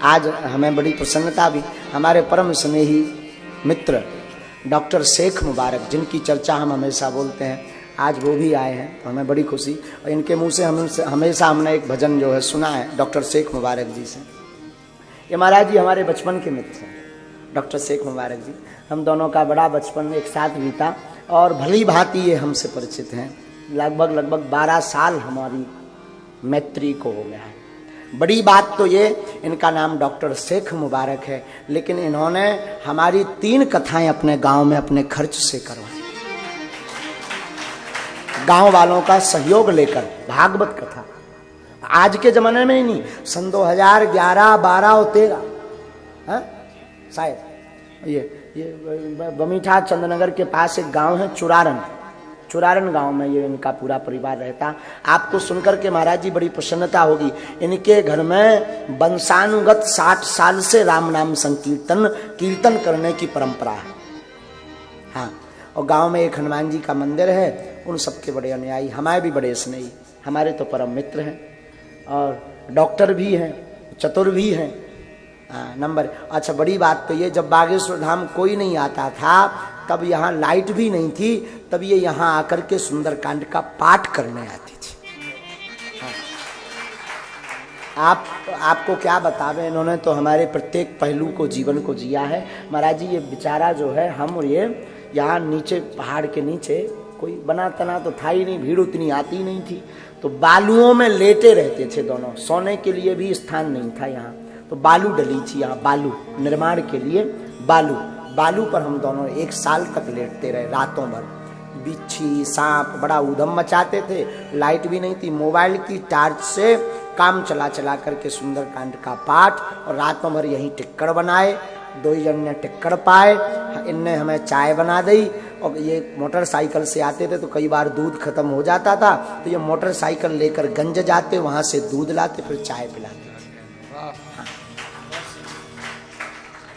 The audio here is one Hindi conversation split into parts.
आज हमें बड़ी प्रसन्नता भी, हमारे परम स्नेही मित्र डॉक्टर शेख मुबारक, जिनकी चर्चा हम हमेशा बोलते हैं, आज वो भी आए हैं, तो हमें बड़ी खुशी। और इनके मुंह से हमेशा हमने एक भजन जो है सुना है डॉक्टर शेख मुबारक जी से। ये महाराज जी हमारे बचपन के मित्र हैं, डॉक्टर शेख मुबारक जी। हम दोनों का बड़ा बचपन एक साथ बीता और भली भांति ये हमसे परिचित हैं। लगभग 12 साल हमारी मैत्री को हो गया है। बड़ी बात तो ये, इनका नाम डॉक्टर शेख मुबारक है, लेकिन इन्होंने हमारी 3 कथाएं अपने गांव में अपने खर्च से करवाई, गांव वालों का सहयोग लेकर। भागवत कथा आज के जमाने में ही नहीं, सन 2011, 12 और 13 शायद ये बमीठा चंद्रनगर के पास एक गांव है चुरारन गांव में ये इनका पूरा परिवार रहता। आपको सुनकर के महाराज जी बड़ी प्रसन्नता होगी। इनके घर में वंशानुगत 60 साल से राम नाम कीर्तन करने की परंपरा है। हाँ, और गांव में एक हनुमान जी का मंदिर है। उन सबके बड़े अनुयायी, हमारे भी बड़े स्नेही, हमारे तो परम मित्र हैं और डॉक्टर भी हैं, चतुर भी हैं। नंबर अच्छा, बड़ी बात तो ये, जब बागेश्वर धाम कोई नहीं आता था, तब यहाँ लाइट भी नहीं थी, तब ये यहाँ आकर के सुंदरकांड का पाठ करने आती थी। आपको क्या बतावे, इन्होंने तो हमारे प्रत्येक पहलू को, जीवन को जिया है। महाराज जी ये बेचारा जो है, हम और ये यहाँ नीचे पहाड़ के नीचे कोई बना तना तो था ही नहीं, भीड़ उतनी आती नहीं थी, तो बालुओं में लेटे रहते थे दोनों। सोने के लिए भी स्थान नहीं था यहाँ, तो बालू डली थी यहाँ, बालू निर्माण के लिए बालू पर हम दोनों 1 साल तक लेटते रहे, रातों भर। बिच्छी सांप बड़ा उधम मचाते थे, लाइट भी नहीं थी, मोबाइल की टार्च से काम चला करके सुंदरकांड का पाठ, और रातों भर यहीं टिक्कड़ बनाए। 2 जन ने टिक्कड़ पाए, इनने हमें चाय बना दी। और ये मोटरसाइकिल से आते थे तो कई बार दूध खत्म हो जाता था, तो ये मोटरसाइकिल लेकर गंज जाते, वहां से दूध लाते, फिर चाय पिलाते थे।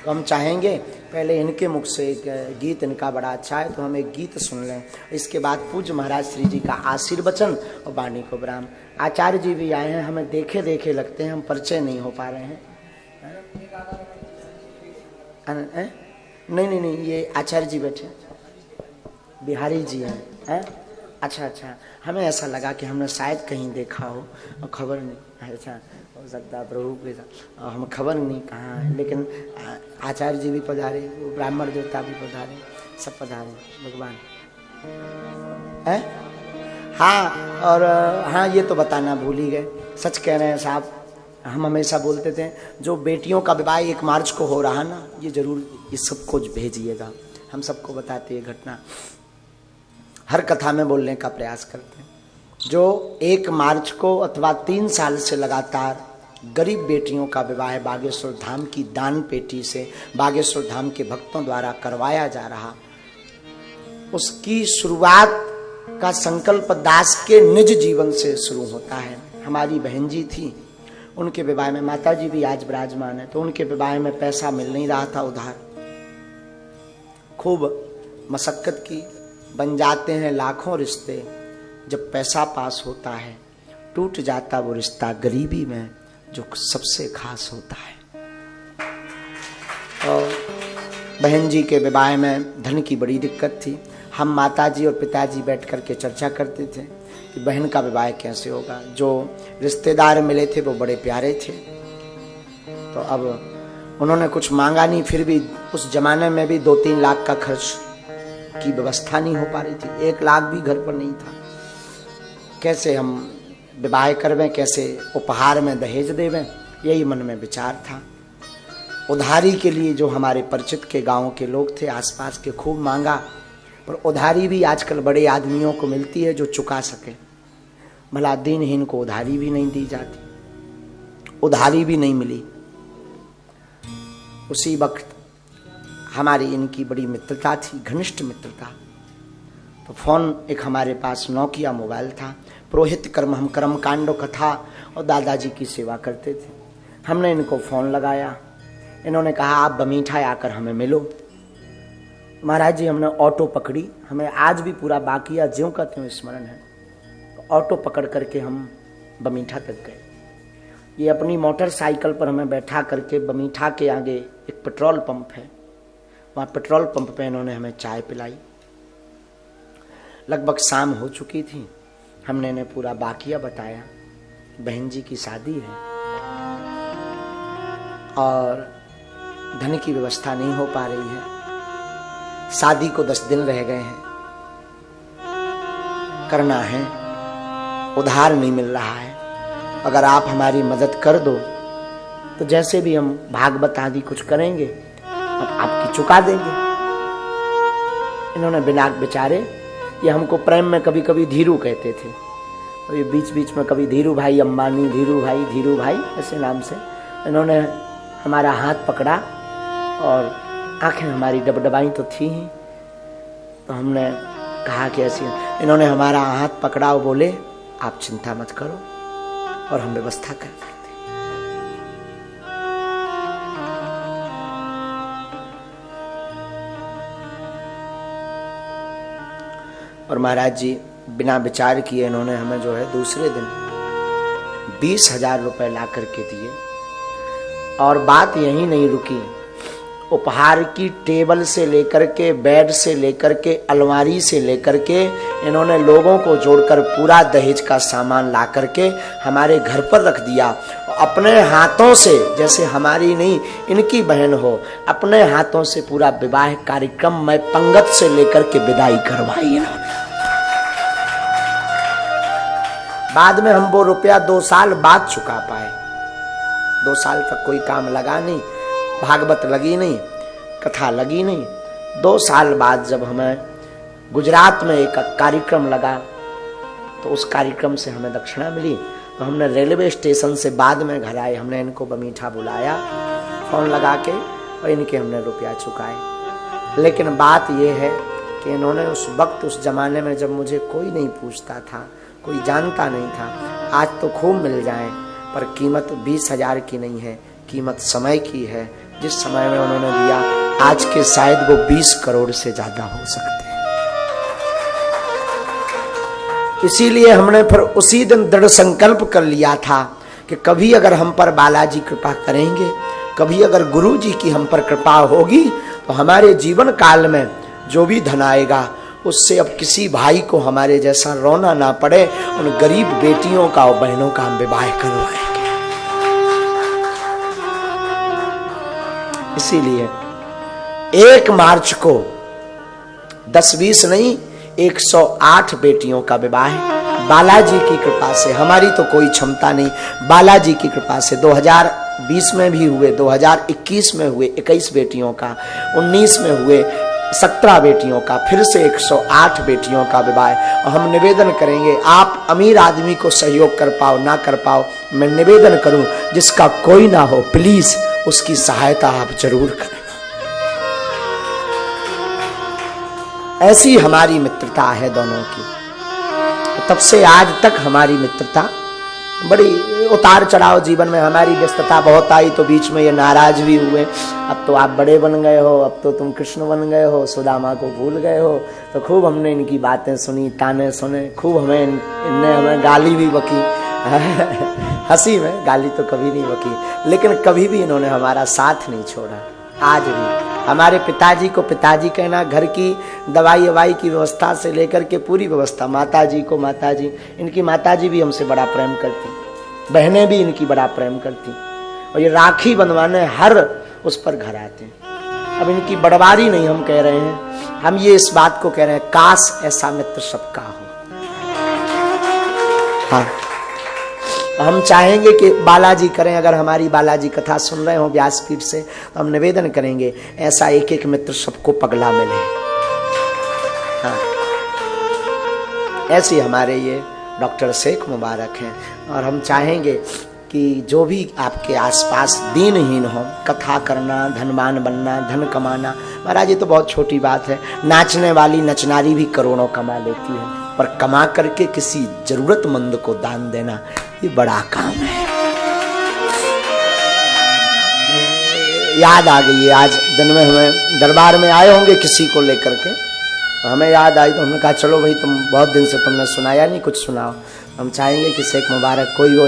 तो हम चाहेंगे पहले इनके मुख से एक गीत, इनका बड़ा अच्छा है, तो हम एक गीत सुन लें। इसके बाद पूज्य महाराज श्री जी का आशीर्वचन और वाणी को विराम। आचार्य जी भी आए हैं, हमें देखे देखे लगते हैं, हम परिचय नहीं हो पा रहे हैं। नहीं, ये आचार्य जी बैठे, बिहारी जी हैं। अच्छा, हमें ऐसा लगा कि हमने शायद कहीं देखा हो और खबर नहीं। ऐसा हो सकता प्रभु के साथ, हम खबर नहीं कहाँ है, लेकिन आचार्य जी भी पधारे, ब्राह्मण देवता भी पधारे, सब पधारे भगवान है। हाँ, और हाँ ये तो बताना भूल ही गए, सच कह रहे हैं साहब। हम हमेशा बोलते थे जो बेटियों का विवाह 1 मार्च को हो रहा ना, ये जरूर इस सबको भेजिएगा, हम सबको बताते ये घटना, हर कथा में बोलने का प्रयास करते हैं। जो 1 मार्च को अथवा 3 साल से लगातार गरीब बेटियों का विवाह बागेश्वर धाम की दान पेटी से बागेश्वर धाम के भक्तों द्वारा करवाया जा रहा, उसकी शुरुआत का संकल्प दास के निज जीवन से शुरू होता है। हमारी बहन जी थी, उनके विवाह में, माता जी भी आज विराजमान है, तो उनके विवाह में पैसा मिल नहीं रहा था उधार, खूब मशक्कत की, बन जाते हैं लाखों रिश्ते, जब पैसा पास होता है टूट जाता वो रिश्ता गरीबी में जो सबसे खास होता है। और बहन जी के विवाह में धन की बड़ी दिक्कत थी। हम माताजी और पिताजी बैठ कर के चर्चा करते थे कि बहन का विवाह कैसे होगा। जो रिश्तेदार मिले थे वो बड़े प्यारे थे, तो अब उन्होंने कुछ मांगा नहीं, फिर भी उस जमाने में भी 2-3 लाख का खर्च की व्यवस्था नहीं हो पा रही थी, 1 लाख भी घर पर नहीं था। कैसे हम विवाह करवें, कैसे उपहार में दहेज देवें, यही मन में विचार था। उधारी के लिए जो हमारे परिचित के गांव के लोग थे आसपास के, खूब मांगा, पर उधारी भी आजकल बड़े आदमियों को मिलती है जो चुका सके, भला दीनहीन को उधारी भी नहीं दी जाती, उधारी भी नहीं मिली। उसी वक्त हमारी इनकी बड़ी मित्रता थी, घनिष्ठ मित्रता। तो फोन एक हमारे पास नोकिया मोबाइल था, पुरोहित कर्म, हम कर्म कांडो कथा और दादाजी की सेवा करते थे। हमने इनको फोन लगाया, इन्होंने कहा आप बमीठा आकर हमें मिलो। महाराज जी हमने ऑटो पकड़ी, हमें आज भी पूरा बाकिया ज्यों का त्यों स्मरण है। तो ऑटो पकड़ करके हम बमीठा तक गए। ये अपनी मोटरसाइकिल पर हमें बैठा करके बमीठा के आगे एक पेट्रोल पंप है, वहाँ पेट्रोल पंप पे इन्होंने हमें चाय पिलाई। लगभग शाम हो चुकी थी। हमने इन्हें पूरा वाकया बताया, बहन जी की शादी है और धन की व्यवस्था नहीं हो पा रही है, शादी को 10 दिन रह गए हैं, करना है, उधार नहीं मिल रहा है, अगर आप हमारी मदद कर दो तो जैसे भी हम भागवत आदि कुछ करेंगे हम आपकी चुका देंगे। इन्होंने बिना बेचारे, ये हमको प्रेम में कभी कभी धीरू कहते थे, और ये बीच बीच में कभी धीरू भाई अंबानी, धीरू भाई ऐसे नाम से इन्होंने हमारा हाथ पकड़ा और आंखें हमारी डबडबाई तो थी ही, तो हमने कहा कि ऐसी, इन्होंने हमारा हाथ पकड़ा और बोले आप चिंता मत करो और हम व्यवस्था कर देते। और महाराज जी बिना विचार किए इन्होंने हमें जो है दूसरे दिन 20,000 रुपए ला करके दिए। और बात यही नहीं रुकी, उपहार की टेबल से लेकर के, बेड से लेकर के, अलमारी से लेकर के इन्होंने लोगों को जोड़कर पूरा दहेज का सामान ला करके हमारे घर पर रख दिया। अपने हाथों से, जैसे हमारी नहीं इनकी बहन हो, अपने हाथों से पूरा विवाह कार्यक्रम में पंगत से लेकर के विदाई करवाई इन्होंने। बाद में हम वो रुपया 2 साल बाद चुका पाए। 2 साल तक कोई काम लगा नहीं, भागवत लगी नहीं, कथा लगी नहीं। 2 साल बाद जब हमें गुजरात में एक कार्यक्रम लगा तो उस कार्यक्रम से हमें दक्षिणा मिली, तो हमने रेलवे स्टेशन से बाद में घर आए, हमने इनको बमीठा बुलाया फोन लगा के और इनके हमने रुपया चुकाए। लेकिन बात यह है कि इन्होंने उस वक्त, उस जमाने में जब मुझे कोई नहीं पूछता था, कोई जानता नहीं था, आज तो खूब मिल जाए, पर कीमत 20,000 की नहीं है, कीमत समय की है। जिस समय में उन्होंने दिया, आज के शायद वो 20 करोड़ से ज्यादा हो सकते हैं। इसीलिए हमने फिर उसी दिन दृढ़ संकल्प कर लिया था कि कभी अगर हम पर बालाजी कृपा करेंगे, कभी अगर गुरु जी की हम पर कृपा होगी, तो हमारे जीवन काल में जो भी धन आएगा उससे अब किसी भाई को हमारे जैसा रोना ना पड़े, उन गरीब बेटियों का और बहनों का हम विवाह करवाएंगे। इसीलिए 1 मार्च को 10-20 नहीं 108 बेटियों का विवाह बालाजी की कृपा से, हमारी तो कोई क्षमता नहीं, बालाजी की कृपा से 2020 में भी हुए, 2021 में हुए 21 बेटियों का, 19 में हुए 17 बेटियों का, फिर से 108 बेटियों का विवाह। और हम निवेदन करेंगे, आप अमीर आदमी को सहयोग कर पाओ ना कर पाओ, मैं निवेदन करूं जिसका कोई ना हो, प्लीज उसकी सहायता आप जरूर करें। ऐसी हमारी मित्रता है दोनों की। तब से आज तक हमारी मित्रता, बड़ी उतार चढ़ाव जीवन में हमारी व्यस्तता बहुत आई, तो बीच में ये नाराज भी हुए, अब तो आप बड़े बन गए हो, अब तो तुम कृष्ण बन गए हो, सुदामा को भूल गए हो। तो खूब हमने इनकी बातें सुनी, ताने सुने, खूब इनने हमें गाली भी बकी हंसी में, गाली तो कभी नहीं बकी, लेकिन कभी भी इन्होंने हमारा साथ नहीं छोड़ा। आज भी हमारे पिताजी को पिताजी कहना, घर की दवाई ववाई की व्यवस्था से लेकर के पूरी व्यवस्था, माताजी को माताजी, इनकी माताजी भी हमसे बड़ा प्रेम करती, बहनें भी इनकी बड़ा प्रेम करती, और ये राखी बंधवाने हर उस पर घर आते हैं। अब इनकी बड़वारी नहीं हम कह रहे हैं, हम ये इस बात को कह रहे हैं, काश ऐसा मित्र सबका हो। हाँ, हम चाहेंगे कि बालाजी करें, अगर हमारी बालाजी कथा सुन रहे हो व्यासपीठ से, तो हम निवेदन करेंगे ऐसा एक एक मित्र सबको पगला मिले। हाँ, ऐसे हमारे ये डॉक्टर शेख मुबारक हैं, और हम चाहेंगे कि जो भी आपके आसपास दीनहीन हो, कथा करना, धनवान बनना, धन कमाना, महाराज ये तो बहुत छोटी बात है। नाचने वाली नचनारी भी करोड़ों कमा लेती है, पर कमा करके किसी जरूरतमंद को दान देना ये बड़ा काम है। याद आ गई है, आज दिन में हमें दरबार में आए होंगे किसी को लेकर के, तो हमें याद आई, तो हमने कहा चलो भाई तुम बहुत दिन से तुमने सुनाया नहीं, कुछ सुनाओ। हम चाहेंगे कि शेख मुबारक कोई हो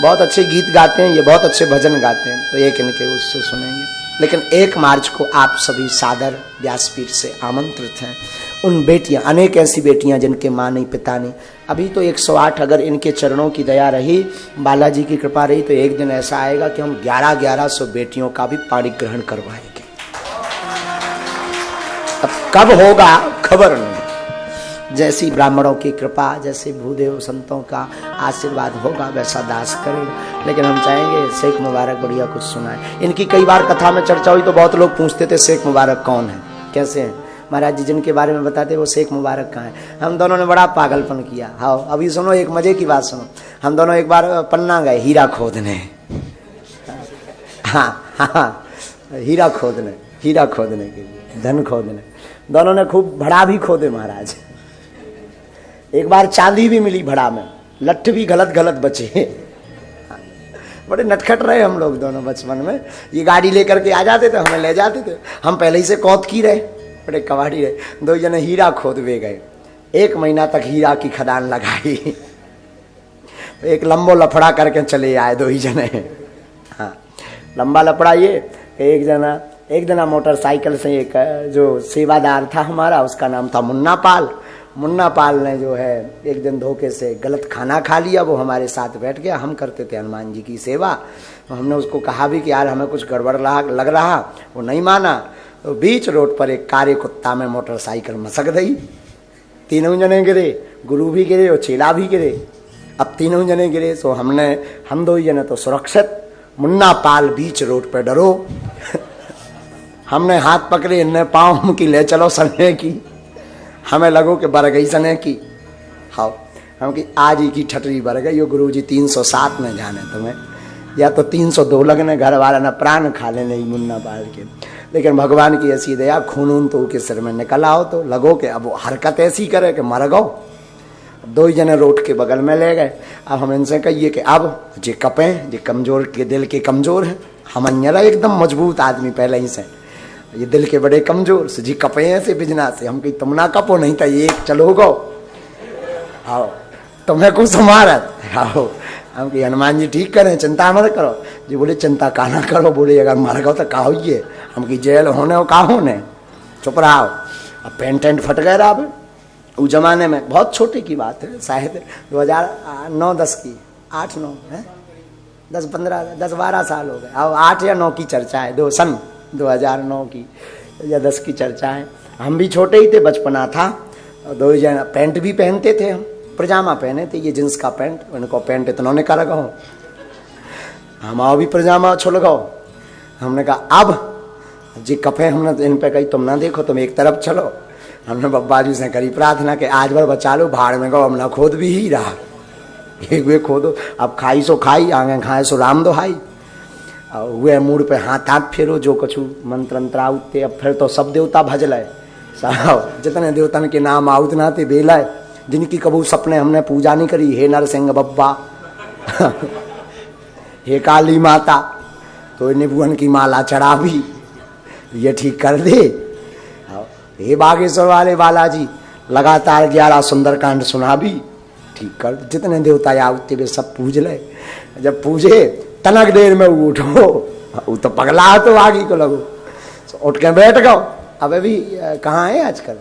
बहुत अच्छे गीत गाते हैं, ये बहुत अच्छे भजन गाते हैं, तो एक इनके उससे सुनेंगे। लेकिन 1 मार्च को आप सभी सादर व्यासपीठ से आमंत्रित हैं। उन बेटियां, अनेक ऐसी बेटियां जिनके माँ नहीं पिता नहीं, अभी तो 108, अगर इनके चरणों की दया रही, बालाजी की कृपा रही, तो एक दिन ऐसा आएगा कि हम 1100 बेटियों का भी पाणी ग्रहण करवाएंगे। अब कब होगा खबर नहीं, जैसी ब्राह्मणों की कृपा, जैसे भूदेव संतों का आशीर्वाद होगा वैसा दास करेगा। लेकिन हम चाहेंगे शेख मुबारक बढ़िया कुछ सुनाए। इनकी कई बार कथा में चर्चा हुई तो बहुत लोग पूछते थे शेख मुबारक कौन है, कैसे हैं महाराज जी, जिनके बारे में बताते वो शेख मुबारक कहाँ है। हम दोनों ने बड़ा पागलपन किया। हाँ अभी सुनो, एक मजे की बात सुनो। हम दोनों एक बार पन्ना गए हीरा खोदने, हाँ हीरा खोदने के लिए, धन खोदने। दोनों ने खूब भड़ा भी खोदे महाराज। एक बार चांदी भी मिली भड़ा में, लट्ठ भी गलत बचे। बड़े नटखट रहे हम लोग दोनों बचपन में। ये गाड़ी लेकर के आ जाते थे, हमें ले जाते थे, हम पहले ही से कौत की रहे, बड़े कबाड़ी रहे। 2 जने हीरा खोदवे गए, 1 महीना तक हीरा की खदान लगाई। एक लंबो लफड़ा करके चले आए 2 ही जने। हाँ लंबा लफड़ा ये, एक जना मोटरसाइकिल से, एक जो सेवादार था हमारा, उसका नाम था मुन्ना पाल। मुन्ना पाल ने जो है एक दिन धोखे से गलत खाना खा लिया, वो हमारे साथ बैठ गया। हम करते थे हनुमान जी की सेवा, तो हमने उसको कहा भी कि यार हमें कुछ गड़बड़ लग रहा, वो नहीं माना। तो बीच रोड पर एक कारे कुत्ता में मोटरसाइकिल मसक गई। 3 जने गिरे, गुरु भी गिरे और चेला भी गिरे। अब 3 जने गिरे, तो हम 2 जने तो सुरक्षित, मुन्ना पाल बीच रोड पर डरो। हमने हाथ पकड़े, इनने पाँव हम की ले चलो सने की, हमें लगो कि बर गई सने की। हाँ हम कि आज ही की ठटरी बर गई। यो गुरु जी 307 में जाने तुम्हें, या तो 302 लगने, घर वाला न प्राण खा ले नहीं मुन्ना पाल के। लेकिन भगवान की ऐसी दया, खून तो के सिर में निकल आओ, तो लगो कि अब वो हरकत ऐसी करे कि मर गो। 2 जने रोड के बगल में ले गए। अब हम इनसे कहिए कि अब जे कपे, जे कमजोर के दिल के कमजोर है, हम अन्यरा एकदम मजबूत आदमी पहले ही से, ये दिल के बड़े कमजोर से जी कपे से बिजना से। हम कही तुम ना कपो, नहीं तो ये चलो गो, आओ तुम्हें कुछ मारत आओ। हम कही हनुमान जी ठीक करें, चिंता मत करो जी। बोले चिंता का ना करो, बोले अगर मर गो तो का होइए। हम की जेल होने हो का होने, चुप रहो। अब पेंटेंट फट गए रहा। उस जमाने में बहुत छोटे की बात है, शायद 2009-10 की, 8-9 है, 10-12 साल हो गए। अब 8 या 9 की चर्चा है, सन 2009 की या 10 की चर्चा है। हम भी छोटे ही थे, बचपना था। 2 जने पैंट भी पहनते थे, हम पजामा पहने थे, ये जींस का पैंट, उनको पैंट इतना ने कर गो, हम आओ भी पजामा छोड़ गो। हमने कहा अब जी कपे, हमने इन पे कही तुम ना देखो, तुम एक तरफ चलो। हमने बब्बा जी से करी प्रार्थना कि आज भर बचा लो, भाड़ में गो, हमने खोद भी ही रहा, एक वे खोदो। अब खाई सो खाई, आगे खाए सो राम दोहाई। हुए मूड पे हाथ फेरो, जो कछु मंत्र अंतर आउते। अब फिर तो सब देवता भज लाए, साहब जितने देवतन के नाम आउत ना थे बेलाए, जिनकी कबू सपने हमने पूजा नहीं करी। हे नरसिंह बब्बा, हे काली माता, तो निभुवन की माला चढ़ा भी, ये ठीक कर दे। हे बागेश्वर वाले बालाजी, लगातार 11 सुंदरकांड सुना भी, ठीक कर। जितने देवता आउते वे सब पूज ले। जब पूजे तनक देर में उठो, वो तो पगला तो आगे को लगो, तो उठ के बैठ गो। अब अभी कहाँ है आजकल,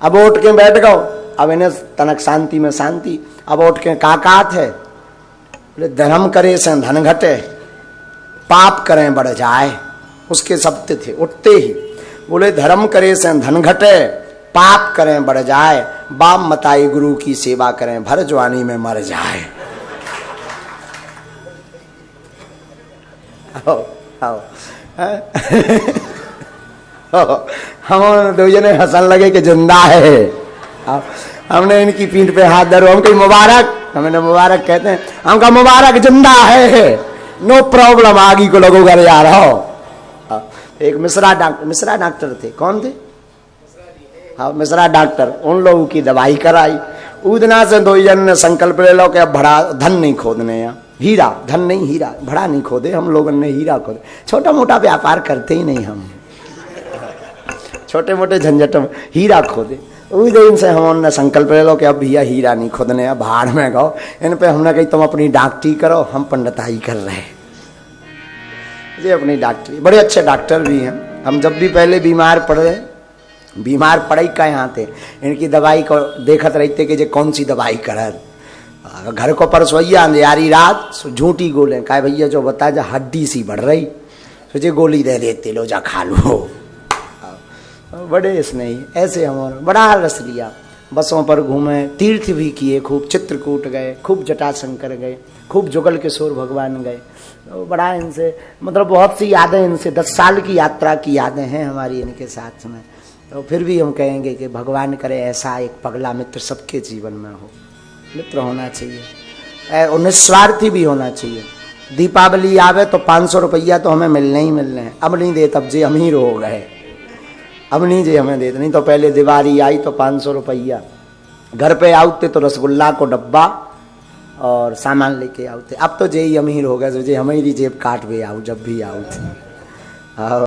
अब उठ के बैठ गो। अब इन्हें तनक शांति में शांति। अब उठ के काकात है, बोले धर्म करे से धन घटे, पाप करें बढ़ जाए। उसके शब्द थे उठते ही, बोले धर्म करे से धन घटे, पाप करें बढ़ जाए, बाप मताई गुरु की सेवा करें, भर जवानी में मर जाए। हम 2 जने हंसन लगे कि जिंदा है। हमने इनकी पीठ पे हाथ धरो, हम कहीं मुबारक, हमें मुबारक कहते हैं, हम कहा मुबारक जिंदा है, नो प्रॉब्लम, आगे को लगो घर यार हो। एक मिश्रा डॉक्टर थे, कौन थे, हाँ मिश्रा डॉक्टर, उन लोगों की दवाई कराई। उदना से 2 जन ने संकल्प ले लो कि अब बड़ा धन नहीं खोदने, यहाँ हीरा, धन नहीं हीरा, बड़ा नहीं खोदे। हम लोगों ने हीरा खोदे, छोटा मोटा व्यापार करते ही नहीं हम, छोटे मोटे झंझट में हीरा खोदे। उस दिन से हम संकल्प ले लो कि अब भैया हीरा नहीं खोदने, अब भाड़ में गो, इन पे हमने कही तुम अपनी डॉक्टरी करो, हम पंडिताई कर रहे हैं। ये अपनी डॉक्टरी, बड़े अच्छे डॉक्टर भी हैं। हम जब भी पहले बीमार पड़े का यहाँ थे, इनकी दवाई को देखत रहते कि जे कौन सी दवाई करत। घर को परसोइया अंधियारी रात झूठी गोले, कहा भैया जो बता जा हड्डी सी बढ़ रही, तुझे गोली दे देते, लो जा खा लो। बड़े स्नेही ऐसे हमारा बड़ा रस लिया। बसों पर घूमे, तीर्थ भी किए, खूब चित्रकूट गए, खूब जटाशंकर गए, खूब जुगल किशोर भगवान गए। तो बड़ा इनसे मतलब बहुत सी यादें, इनसे 10 साल की यात्रा की यादें हैं हमारी इनके साथ में। तो फिर भी हम कहेंगे कि भगवान करे ऐसा एक पगला मित्र सबके जीवन में हो। मित्र होना चाहिए और निस्वार्थी भी होना चाहिए। दीपावली आवे तो 500 रुपया तो हमें मिलने ही मिलने हैं। अब नहीं दे तब जे अमीर हो गए, अब नहीं जे हमें देते, नहीं तो पहले दिवाली आई तो 500 रुपया घर पे आउते तो रसगुल्ला को डब्बा और सामान लेके आउते। अब तो जे ही अमीर हो गए, जो जे हमारी जेब काट भी आऊ जब भी आऊ थे।